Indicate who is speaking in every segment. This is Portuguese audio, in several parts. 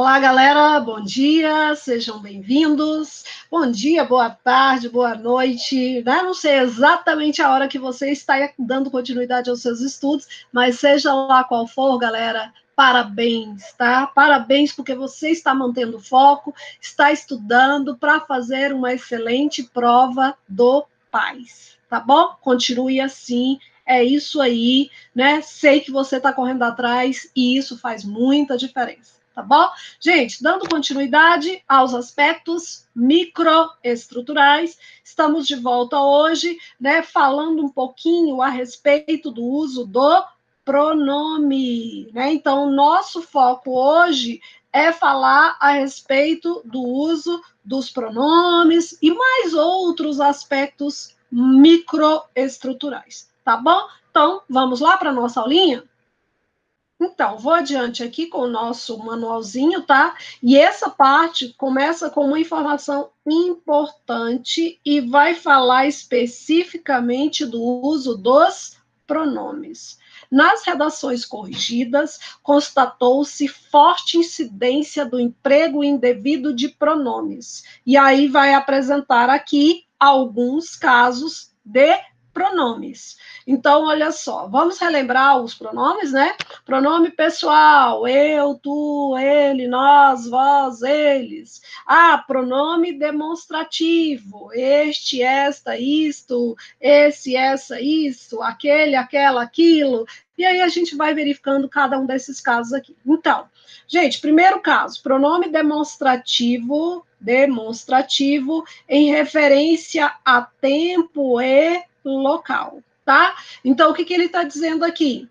Speaker 1: Olá, galera, bom dia, sejam bem-vindos. Bom dia, boa tarde, boa noite, né? Não sei exatamente a hora que você está dando continuidade aos seus estudos, mas seja lá qual for, galera, parabéns, tá? Parabéns porque você está mantendo o foco, está estudando para fazer uma excelente prova do PAS, tá bom? Continue assim, é isso aí, né? Sei que você está correndo atrás e isso faz muita diferença. Tá bom? Gente, dando continuidade aos aspectos microestruturais, estamos de volta hoje, né, falando um pouquinho a respeito do uso do pronome, né? Então, nosso foco hoje é falar a respeito do uso dos pronomes e mais outros aspectos microestruturais, tá bom? Então, vamos lá para a nossa aulinha? Então, vou adiante aqui com o nosso manualzinho, tá? E essa parte começa com uma informação importante e vai falar especificamente do uso dos pronomes. Nas redações corrigidas, constatou-se forte incidência do emprego indevido de pronomes. E aí vai apresentar aqui alguns casos de pronomes. Então, olha só, vamos relembrar os pronomes, né? Pronome pessoal, eu, tu, ele, nós, vós, eles. Ah, pronome demonstrativo, este, esta, isto, esse, essa, isso, aquele, aquela, aquilo. E aí a gente vai verificando cada um desses casos aqui. Então, gente, primeiro caso, pronome demonstrativo em referência a tempo e local, tá? Então, o que ele está dizendo aqui?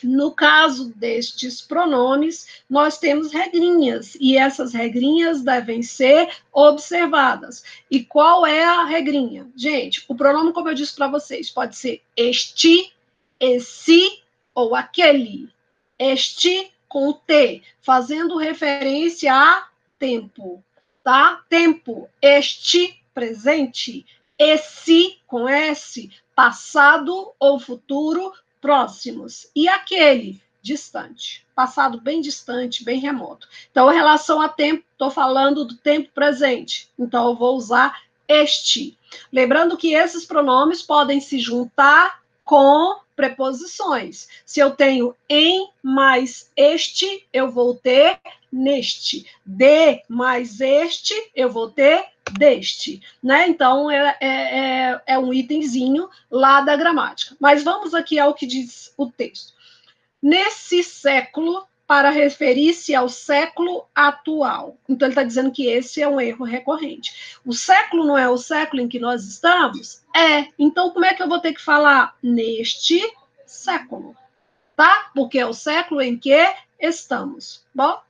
Speaker 1: No caso destes pronomes, nós temos regrinhas, e essas regrinhas devem ser observadas. E qual é a regrinha? Gente, o pronome, como eu disse para vocês, pode ser este, esse ou aquele. Este com T, fazendo referência a tempo, tá? Tempo, este, presente, esse com S, passado ou futuro, próximos, e aquele distante, passado bem distante, bem remoto. Então, em relação a tempo, estou falando do tempo presente, então eu vou usar este. Lembrando que esses pronomes podem se juntar com preposições. Se eu tenho em mais este, eu vou ter neste. De mais este, eu vou ter deste, né? Então, é um itemzinho lá da gramática. Mas vamos aqui ao que diz o texto. Nesse século, para referir-se ao século atual. Então, ele está dizendo que esse é um erro recorrente. O século não é o século em que nós estamos? É. Então, como é que eu vou ter que falar neste século? Tá? Porque é o século em que estamos. Bom?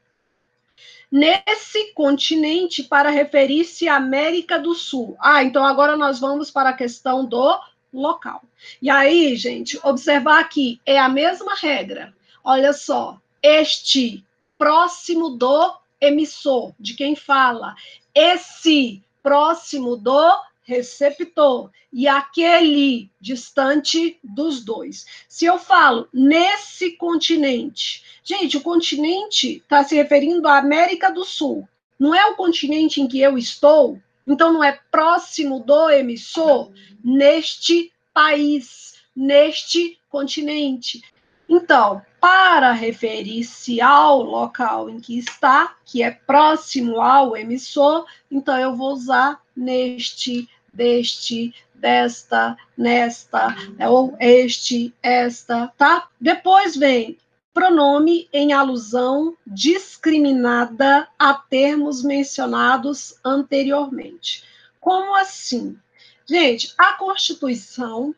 Speaker 1: Nesse continente, para referir-se à América do Sul. Ah, então agora nós vamos para a questão do local. E aí, gente, observar aqui, é a mesma regra. Olha só, este, próximo do emissor, de quem fala. Esse, próximo do receptor. E aquele, distante dos dois. Se eu falo nesse continente, gente, o continente está se referindo à América do Sul. Não é o continente em que eu estou, então não é próximo do emissor, neste país, neste continente. Então, para referir-se ao local em que está, que é próximo ao emissor, então eu vou usar neste, deste, desta, nesta, ou este, esta, tá? Depois vem pronome em alusão discriminada a termos mencionados anteriormente. Como assim? Gente, a Constituição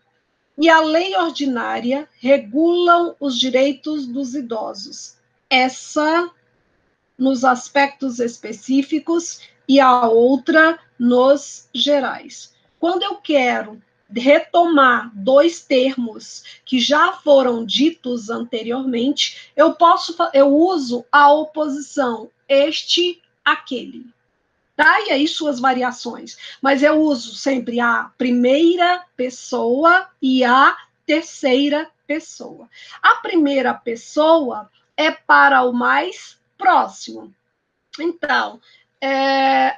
Speaker 1: e a lei ordinária regulam os direitos dos idosos. Essa nos aspectos específicos e a outra nos gerais. Quando eu quero retomar dois termos que já foram ditos anteriormente, eu uso a oposição este, aquele. Tá? E aí suas variações. Mas eu uso sempre a primeira pessoa e a terceira pessoa. A primeira pessoa é para o mais próximo. Então,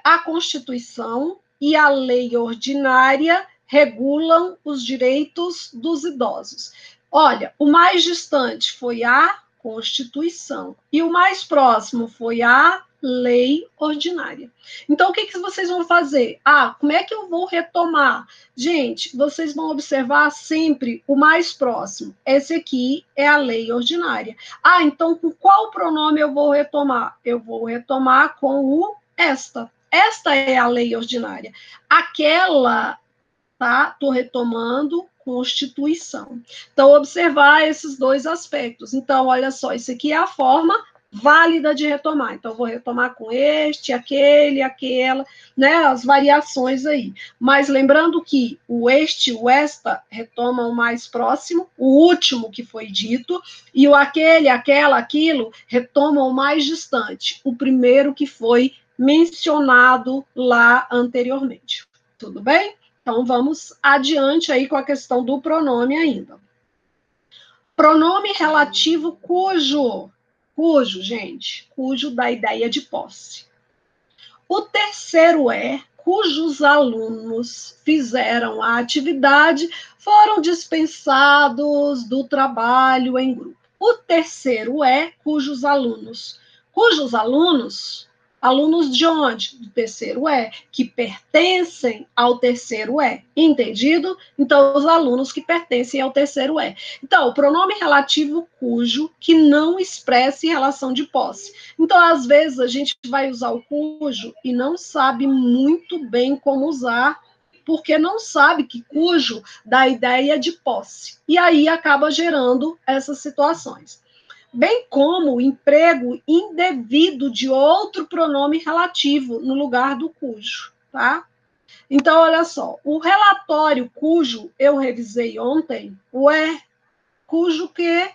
Speaker 1: a Constituição e a lei ordinária regulam os direitos dos idosos. Olha, o mais distante foi a Constituição e o mais próximo foi a lei ordinária. Então, o que, que vocês vão fazer? Como é que eu vou retomar? Gente, vocês vão observar sempre o mais próximo. Esse aqui é a lei ordinária. Então, com qual pronome eu vou retomar? Eu vou retomar com o esta. Esta é a lei ordinária. Aquela, tá? Estou retomando Constituição. Então, observar esses dois aspectos. Então, olha só, isso aqui é a forma válida de retomar. Então, vou retomar com este, aquele, aquela, né? As variações aí. Mas lembrando que o este, o esta, retomam o mais próximo, o último que foi dito, e o aquele, aquela, aquilo, retomam o mais distante, o primeiro que foi mencionado lá anteriormente. Tudo bem? Então, vamos adiante aí com a questão do pronome ainda. Pronome relativo cujo. Cujo, gente. Cujo dá ideia de posse. O terceiro cujos alunos fizeram a atividade foram dispensados do trabalho em grupo. O terceiro cujos alunos. Cujos alunos, alunos de onde? Do terceiro que pertencem ao terceiro entendido? Então, os alunos que pertencem ao terceiro Então, o pronome relativo cujo que não expresse relação de posse. Então, às vezes, a gente vai usar o cujo e não sabe muito bem como usar, porque não sabe que cujo dá ideia de posse. E aí acaba gerando essas situações. Bem como o emprego indevido de outro pronome relativo no lugar do cujo, tá? Então, olha só, o relatório cujo eu revisei ontem, cujo que...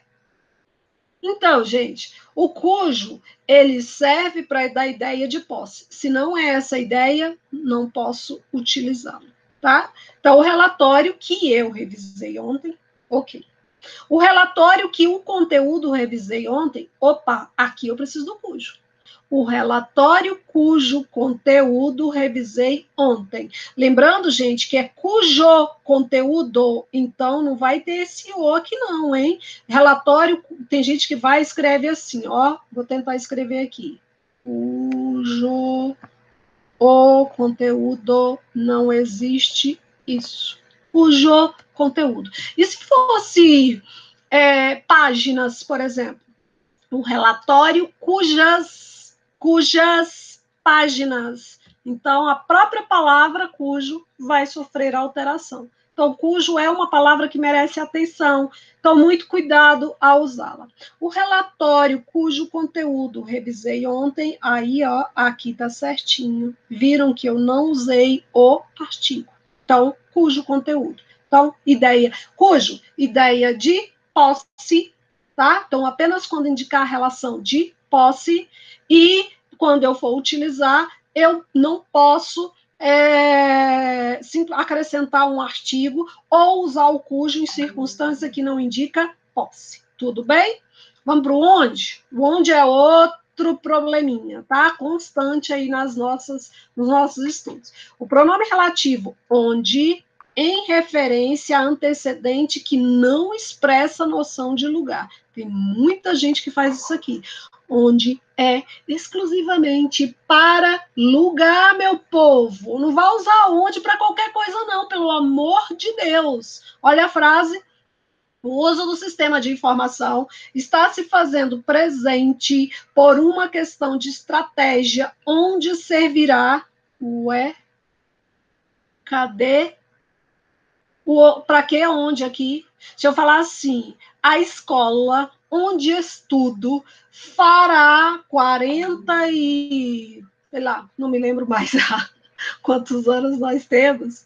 Speaker 1: Então, gente, o cujo, ele serve para dar ideia de posse. Se não é essa ideia, não posso utilizá-lo, tá? Então, o relatório que eu revisei ontem, ok. O relatório que o conteúdo revisei ontem, aqui eu preciso do cujo. O relatório cujo conteúdo revisei ontem. Lembrando, gente, que é cujo conteúdo, então não vai ter esse o aqui não, hein? Relatório, tem gente que vai e escreve assim, vou tentar escrever aqui. Cujo o conteúdo, não existe isso. Cujo conteúdo. E se fosse páginas, por exemplo? Um relatório cujas páginas. Então, a própria palavra cujo vai sofrer alteração. Então, cujo é uma palavra que merece atenção. Então, muito cuidado ao usá-la. O relatório cujo conteúdo revisei ontem, aí, aqui está certinho. Viram que eu não usei o artigo. Então, cujo conteúdo. Então, ideia de posse, tá? Então, apenas quando indicar a relação de posse e quando eu for utilizar, eu não posso acrescentar um artigo ou usar o cujo em circunstância que não indica posse. Tudo bem? Vamos para o onde? O onde é outro probleminha, tá? Constante aí nos nossos estudos. O pronome relativo onde em referência a antecedente que não expressa noção de lugar. Tem muita gente que faz isso aqui. Onde é exclusivamente para lugar, meu povo. Não vai usar onde para qualquer coisa, não, pelo amor de Deus. Olha a frase. O uso do sistema de informação está se fazendo presente por uma questão de estratégia, onde servirá cadê? Para que onde aqui? Se eu falar assim, a escola onde estudo fará 40 e... sei lá, não me lembro mais quantos anos nós temos.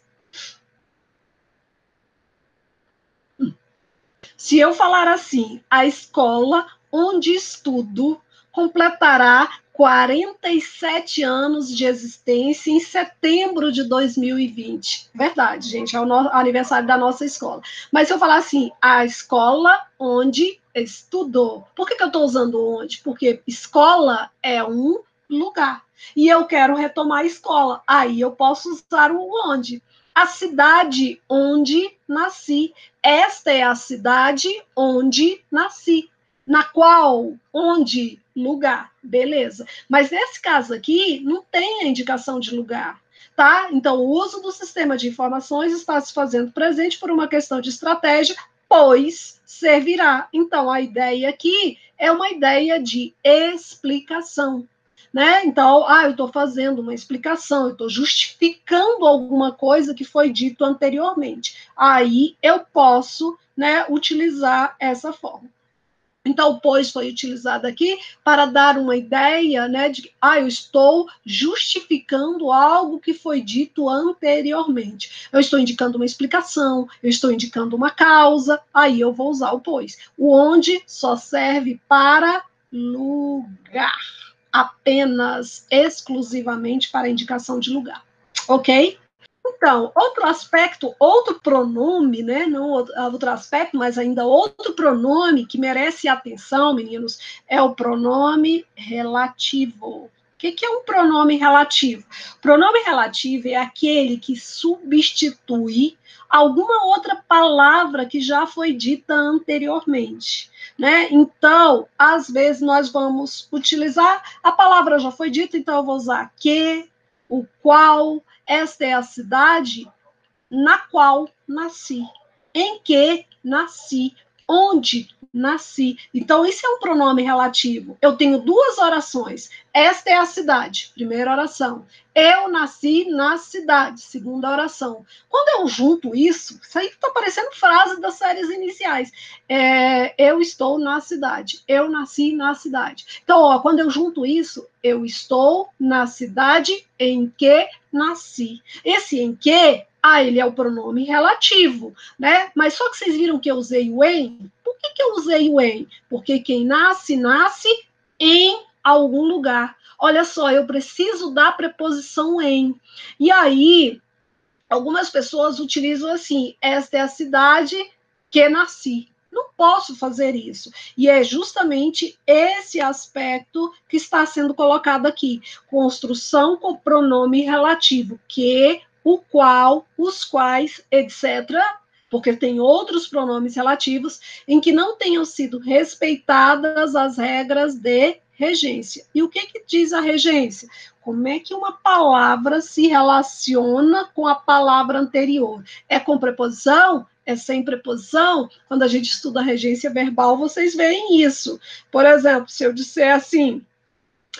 Speaker 1: Se eu falar assim, a escola onde estudo completará 47 anos de existência em setembro de 2020. Verdade, gente, é o aniversário da nossa escola. Mas se eu falar assim, a escola onde estudou. Por que eu estou usando onde? Porque escola é um lugar. E eu quero retomar a escola. Aí eu posso usar o onde. A cidade onde nasci. Esta é a cidade onde nasci. Na qual, onde, lugar. Beleza. Mas nesse caso aqui, não tem a indicação de lugar. Tá? Então, o uso do sistema de informações está se fazendo presente por uma questão de estratégia, pois servirá. Então, a ideia aqui é uma ideia de explicação. Né? Então, eu estou fazendo uma explicação, eu estou justificando alguma coisa que foi dito anteriormente. Aí eu posso, né, utilizar essa forma. Então, o pois foi utilizado aqui para dar uma ideia, né, de que eu estou justificando algo que foi dito anteriormente. Eu estou indicando uma explicação, eu estou indicando uma causa, aí eu vou usar o pois. O onde só serve para lugar, apenas, exclusivamente para indicação de lugar. Ok? Então, outro aspecto, outro pronome, né? Não outro aspecto, mas ainda outro pronome que merece atenção, meninos, é o pronome relativo. O que é um pronome relativo? Pronome relativo é aquele que substitui alguma outra palavra que já foi dita anteriormente. Né? Então, às vezes, nós vamos utilizar, a palavra já foi dita, então eu vou usar que, o qual. Esta é a cidade na qual nasci, em que nasci, onde nasci. Então, isso é um pronome relativo. Eu tenho duas orações. Esta é a cidade, primeira oração. Eu nasci na cidade, segunda oração. Quando eu junto isso aí está parecendo frase das séries iniciais. Eu estou na cidade, eu nasci na cidade. Então, quando eu junto isso, eu estou na cidade em que nasci. Esse em que ele é o pronome relativo, né? Mas só que vocês viram que eu usei o em? Por que eu usei o em? Porque quem nasce, nasce em algum lugar. Olha só, eu preciso da preposição em. E aí, algumas pessoas utilizam assim, esta é a cidade que nasci. Não posso fazer isso. E é justamente esse aspecto que está sendo colocado aqui. Construção com pronome relativo, que, o qual, os quais, etc., porque tem outros pronomes relativos em que não tenham sido respeitadas as regras de regência. E o que diz a regência? Como é que uma palavra se relaciona com a palavra anterior? É com preposição? É sem preposição? Quando a gente estuda a regência verbal, vocês veem isso. Por exemplo, se eu disser assim,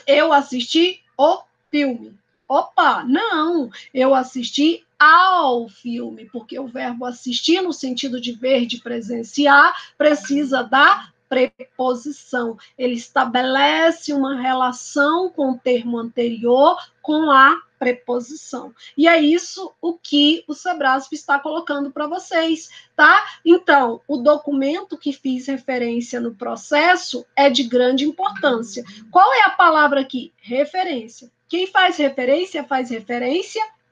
Speaker 1: eu assisti o filme. Opa, não, eu assisti ao filme, porque o verbo assistir, no sentido de ver, de presenciar, precisa da preposição. Ele estabelece uma relação com o termo anterior com a preposição. E é isso o que o Sebrasp está colocando para vocês, tá? Então, o documento que fiz referência no processo é de grande importância. Qual é a palavra aqui? Referência. Quem faz referência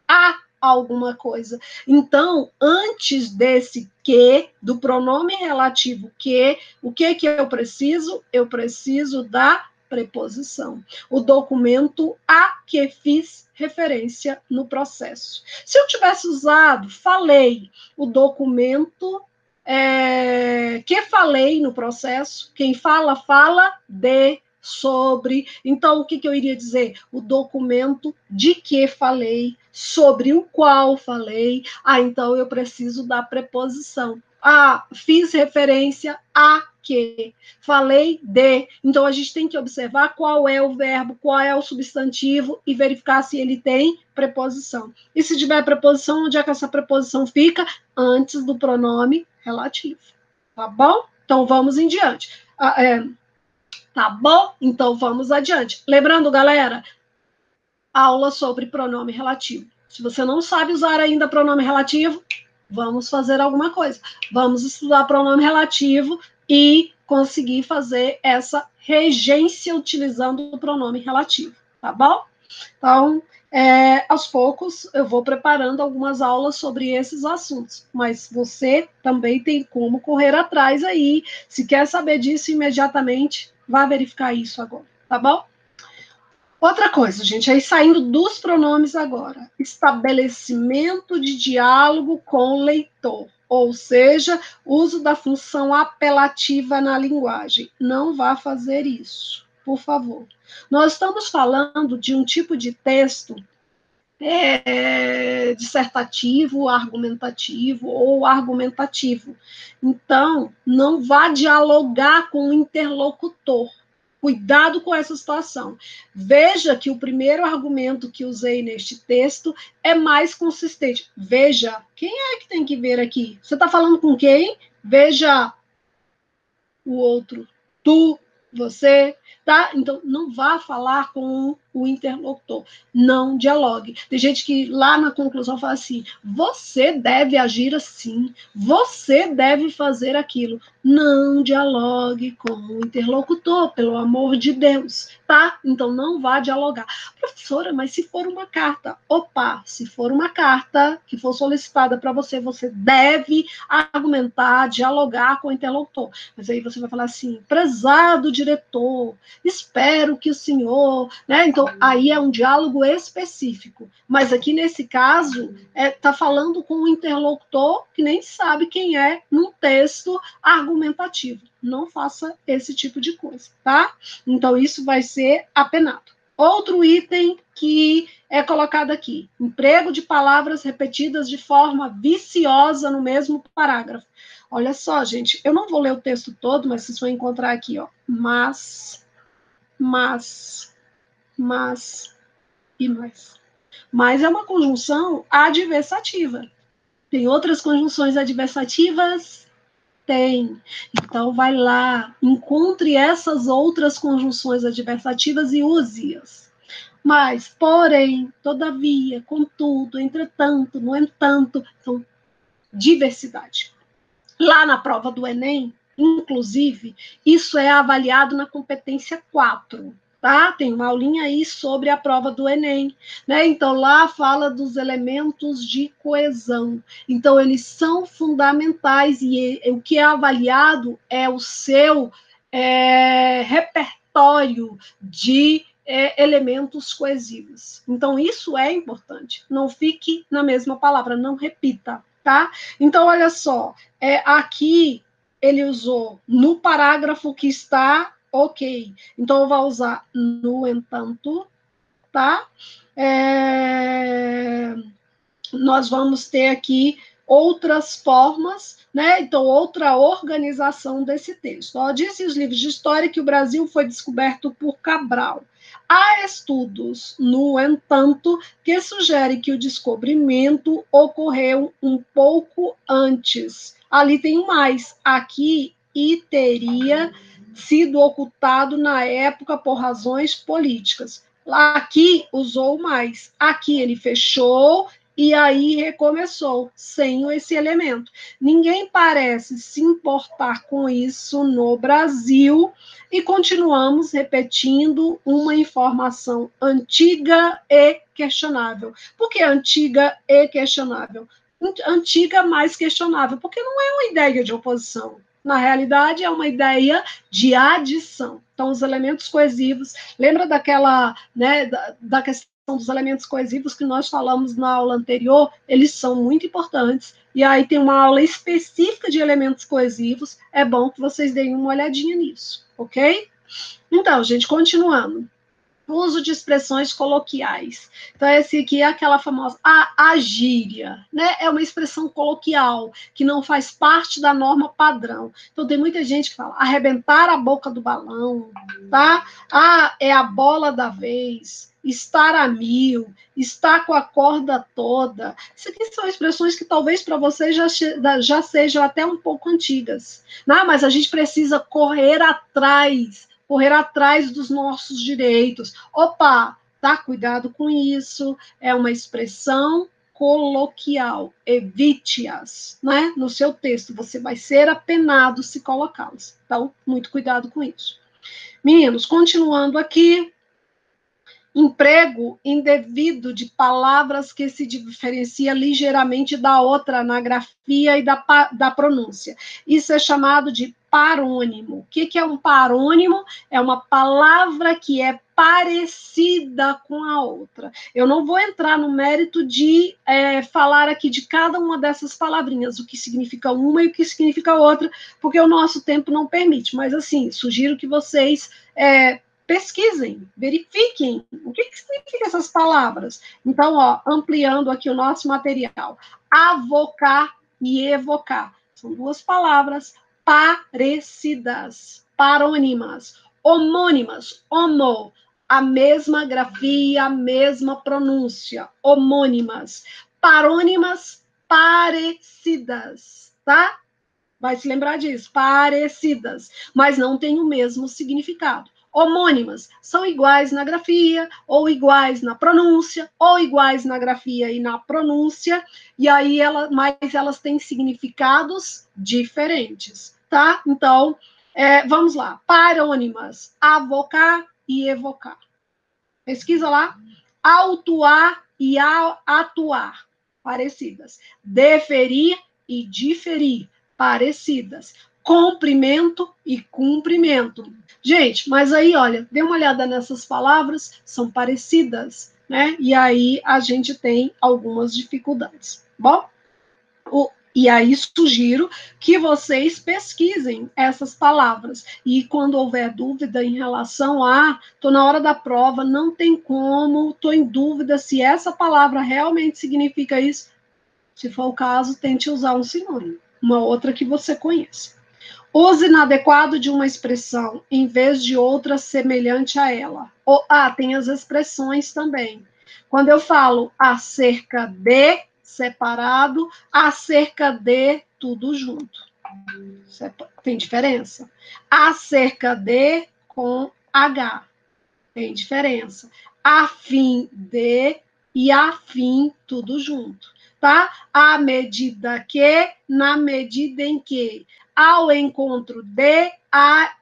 Speaker 1: a alguma coisa. Então, antes desse que, do pronome relativo que, o que eu preciso? Eu preciso da preposição. O documento a que fiz referência no processo. Se eu tivesse usado, falei, o documento que falei no processo, quem fala, fala de, sobre. Então, o que eu iria dizer? O documento de que falei, sobre o qual falei. Então eu preciso da preposição. Fiz referência a que, falei de. Então a gente tem que observar qual é o verbo, qual é o substantivo e verificar se ele tem preposição. E se tiver preposição, onde é que essa preposição fica? Antes do pronome relativo. Tá bom? Então vamos em diante. Tá bom? Então vamos adiante. Lembrando, galera, aula sobre pronome relativo. Se você não sabe usar ainda pronome relativo, vamos fazer alguma coisa. Vamos estudar pronome relativo e conseguir fazer essa regência utilizando o pronome relativo, tá bom? Então, aos poucos, eu vou preparando algumas aulas sobre esses assuntos, mas você também tem como correr atrás aí. Se quer saber disso imediatamente, vá verificar isso agora, tá bom? Outra coisa, gente, aí saindo dos pronomes agora, estabelecimento de diálogo com o leitor, ou seja, uso da função apelativa na linguagem. Não vá fazer isso, por favor. Nós estamos falando de um tipo de texto dissertativo, argumentativo ou argumentativo. Então, não vá dialogar com o interlocutor. Cuidado com essa situação. Veja que o primeiro argumento que usei neste texto é mais consistente. Veja, quem é que tem que ver aqui? Você está falando com quem? Veja o outro. Tu, você, tá? Então, não vá falar com o interlocutor. Não dialogue. Tem gente que lá na conclusão fala assim: você deve agir assim, você deve fazer aquilo. Não dialogue com o interlocutor, pelo amor de Deus, tá? Então, não vá dialogar. Professora, mas se for uma carta, opa, se for uma carta que for solicitada para você, você deve argumentar, dialogar com o interlocutor. Mas aí você vai falar assim: prezado diretor, espero que o senhor, né? Então, aí é um diálogo específico. Mas aqui, nesse caso, está falando com um interlocutor que nem sabe quem é num texto argumentativo. Não faça esse tipo de coisa, tá? Então, isso vai ser apenado. Outro item que é colocado aqui: emprego de palavras repetidas de forma viciosa no mesmo parágrafo. Olha só, gente, eu não vou ler o texto todo, mas vocês vão encontrar aqui, ó. Mas e mais. Mas é uma conjunção adversativa. Tem outras conjunções adversativas? Tem. Então, vai lá, encontre essas outras conjunções adversativas e use-as. Mas, porém, todavia, contudo, entretanto, no entanto, então, diversidade. Lá na prova do Enem, inclusive, isso é avaliado na competência 4. Tá? Tem uma aulinha aí sobre a prova do Enem, né? Então, lá fala dos elementos de coesão. Então, eles são fundamentais e o que é avaliado é o seu repertório de elementos coesivos. Então, isso é importante. Não fique na mesma palavra, não repita, tá? Então, olha só, aqui ele usou no parágrafo que está ok. Então, eu vou usar no entanto, tá? Nós vamos ter aqui outras formas, né? Então, outra organização desse texto. Ó, disse os livros de história que o Brasil foi descoberto por Cabral. Há estudos, no entanto, que sugerem que o descobrimento ocorreu um pouco antes. Ali tem mais. Aqui, e teria sido ocultado na época por razões políticas. Aqui usou mais. Aqui ele fechou e aí recomeçou, sem esse elemento. Ninguém parece se importar com isso no Brasil e continuamos repetindo uma informação antiga e questionável. Por que antiga e questionável? Antiga mais questionável, porque não é uma ideia de oposição. Na realidade, é uma ideia de adição. Então, os elementos coesivos, lembra daquela, né, da questão dos elementos coesivos que nós falamos na aula anterior? Eles são muito importantes. E aí tem uma aula específica de elementos coesivos. É bom que vocês deem uma olhadinha nisso, ok? Então, gente, continuando. Uso de expressões coloquiais. Então, esse aqui é aquela famosa a gíria, né? É uma expressão coloquial, que não faz parte da norma padrão. Então, tem muita gente que fala arrebentar a boca do balão, tá? É a bola da vez, estar a mil, estar com a corda toda. Isso aqui são expressões que talvez para vocês já sejam até um pouco antigas, né? Mas a gente precisa correr atrás dos nossos direitos. Opa, tá? Cuidado com isso. É uma expressão coloquial. Evite-as, né? No seu texto, você vai ser apenado se colocá-las. Então, muito cuidado com isso. Meninos, continuando aqui. emprego indevido de palavras que se diferencia ligeiramente da outra na grafia e da pronúncia. Isso é chamado de parônimo. O que é um parônimo? É uma palavra que é parecida com a outra. Eu não vou entrar no mérito de falar aqui de cada uma dessas palavrinhas, o que significa uma e o que significa outra, porque o nosso tempo não permite. Mas, assim, sugiro que vocês pesquisem, verifiquem o que significam essas palavras. Então, ampliando aqui o nosso material. Avocar e evocar. São duas palavras parecidas, parônimas, homônimas, homo, a mesma grafia, a mesma pronúncia, homônimas, parônimas, parecidas, tá? Vai se lembrar disso, parecidas, mas não tem o mesmo significado. Homônimas são iguais na grafia, ou iguais na pronúncia, ou iguais na grafia e na pronúncia, e aí mas elas têm significados diferentes, tá? Então, vamos lá. Parônimas, avocar e evocar. Pesquisa lá. Autuar e atuar, parecidas. Deferir e diferir, parecidas. Comprimento e cumprimento. Gente, mas aí, olha, dê uma olhada nessas palavras, são parecidas, né? E aí a gente tem algumas dificuldades. Bom, e aí sugiro que vocês pesquisem essas palavras. E quando houver dúvida em relação a, estou na hora da prova, não tem como, estou em dúvida se essa palavra realmente significa isso. Se for o caso, tente usar um sinônimo, uma outra que você conheça. Use inadequado de uma expressão em vez de outra semelhante a ela. Tem as expressões também. Quando eu falo acerca de, separado, acerca de, tudo junto. Tem diferença? Acerca de, com H. Tem diferença. A fim de e a fim, tudo junto. Tá? À medida que, na medida em que. Ao encontro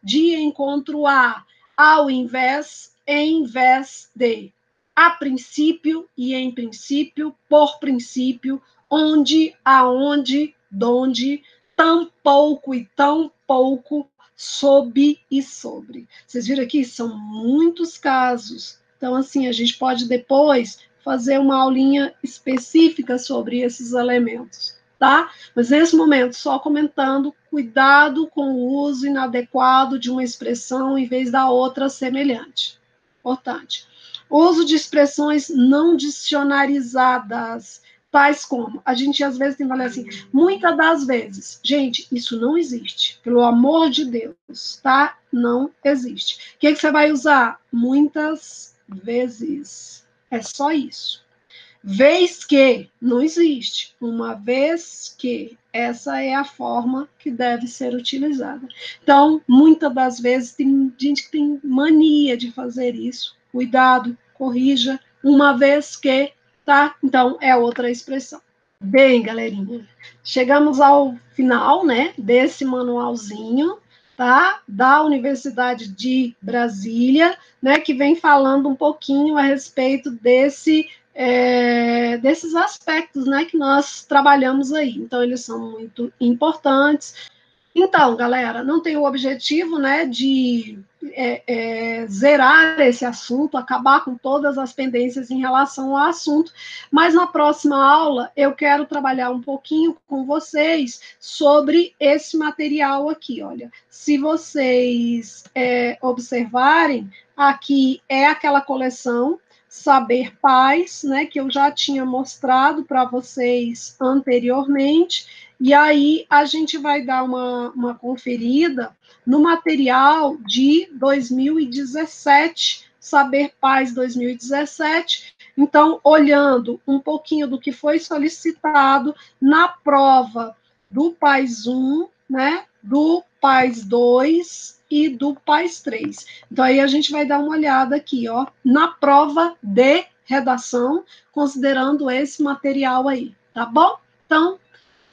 Speaker 1: de encontro a. Ao invés, em vez de. A princípio e em princípio, por princípio, onde, aonde, donde, tampouco e tão pouco, sob e sobre. Vocês viram aqui? São muitos casos. Então, assim, a gente pode depois fazer uma aulinha específica sobre esses elementos, tá? Mas nesse momento, só comentando, cuidado com o uso inadequado de uma expressão em vez da outra semelhante. Importante. Uso de expressões não dicionarizadas, tais como, a gente às vezes tem que falar assim, muitas das vezes, gente, isso não existe, pelo amor de Deus, tá? Não existe. O que você vai usar? Muitas vezes. É só isso. Vez que não existe. Uma vez que. Essa é a forma que deve ser utilizada. Então, muitas das vezes, tem gente que tem mania de fazer isso. Cuidado, corrija. Uma vez que, tá? Então, é outra expressão. Bem, galerinha, chegamos ao final, né, desse manualzinho, tá? Da Universidade de Brasília, né, que vem falando um pouquinho a respeito desses aspectos, né, que nós trabalhamos aí. Então, eles são muito importantes. Então, galera, não tem o objetivo, né, de zerar esse assunto, acabar com todas as pendências em relação ao assunto, mas na próxima aula eu quero trabalhar um pouquinho com vocês sobre esse material aqui, olha. Se vocês observarem, aqui é aquela coleção Saber Paz, né, que eu já tinha mostrado para vocês anteriormente, e aí a gente vai dar uma conferida no material de 2017, Saber Paz 2017. Então, olhando um pouquinho do que foi solicitado na prova do PAS 1, né, do PAS 2 e do PAS 3. Então, aí a gente vai dar uma olhada aqui, ó, na prova de redação, considerando esse material aí, tá bom? Então,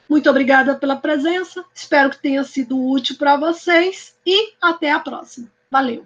Speaker 1: muito obrigada pela presença, espero que tenha sido útil para vocês e até a próxima. Valeu!